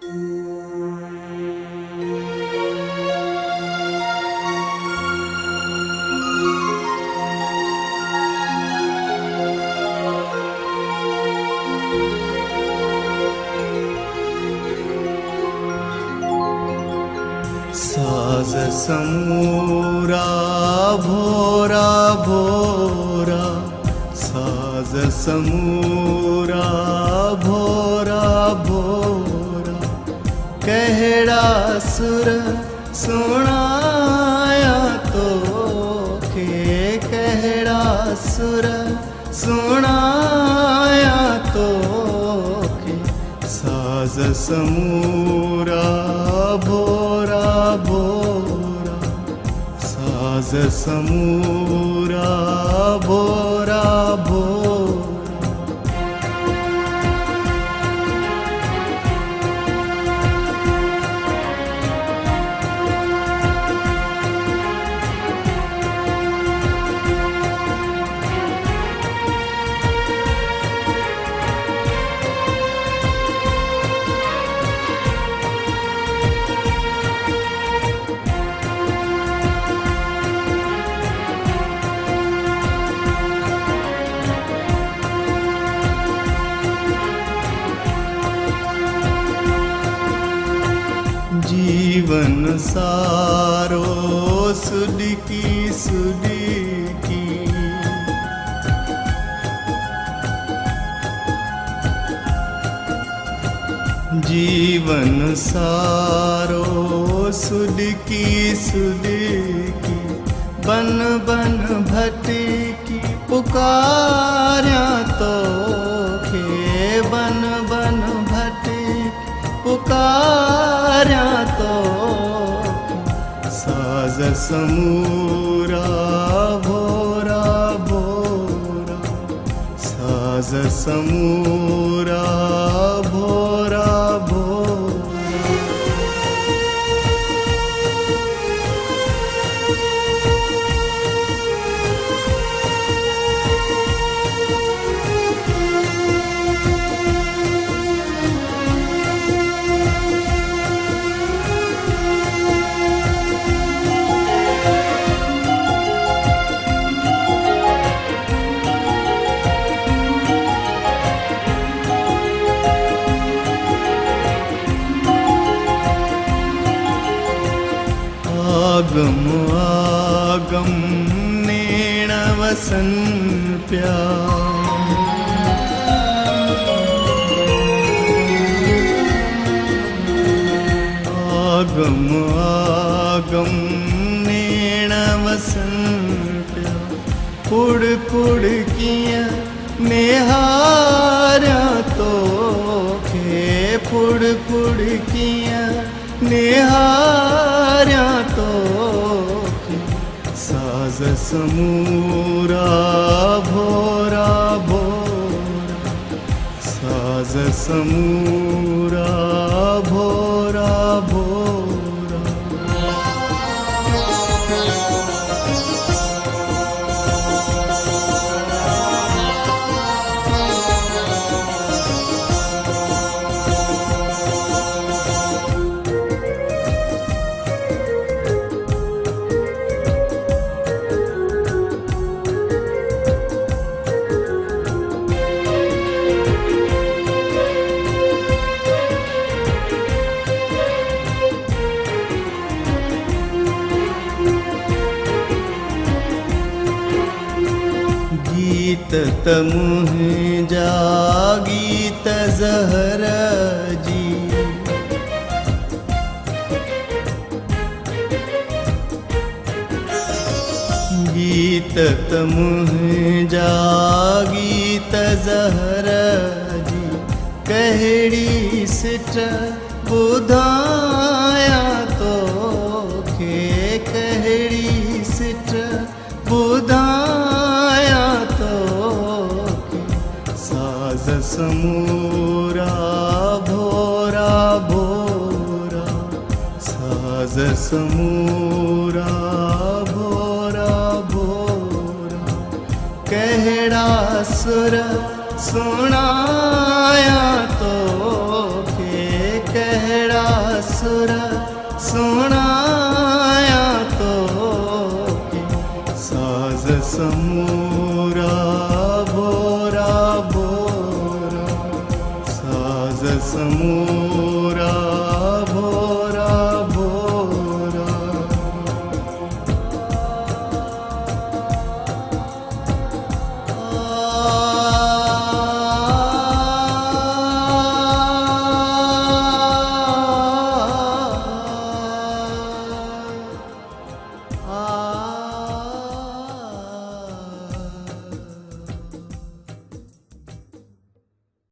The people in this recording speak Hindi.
साज समूरा भोरा भोरा, साज समूरा भोरा भोरा, कहड़ा सुर सुनाया तो के, कहड़ा सुर सुनाया तो के, साज समूरा भोरा भोरा, साज समूरा भोरा भोरा। जीवन सारो सुडकी सुडकी, जीवन सारो सुडकी सुडकी, बन बन भटकी पुकार्या तो के, बन बन भटकी पुकार्या तो, साज समूरा भोरा भोरा, साज समूरा भोरा भोरा। आगम आगम नेण वसन प्या, आगम आगम नेण वसन प्या, पुड़ पुड़ किया निहार्या तो के, पुड़ पुड़ किया निहार्या तो के, साज समूरा भोरा भोरा, साज समूरा भोरा भोरा। गीत तमुह जा गीत जहर जी, गीत तमुह जा गीत जहर जी, कहड़ी सिट बुधाया तो के, कहड़ी सिट बुधाया तो के, साज समूरा भोरा भोरा, साज समूरा भोरा भोरा, कहड़ा सुर सुनाया तो के, कह साज समोरा भोरा भोरा साज समोरा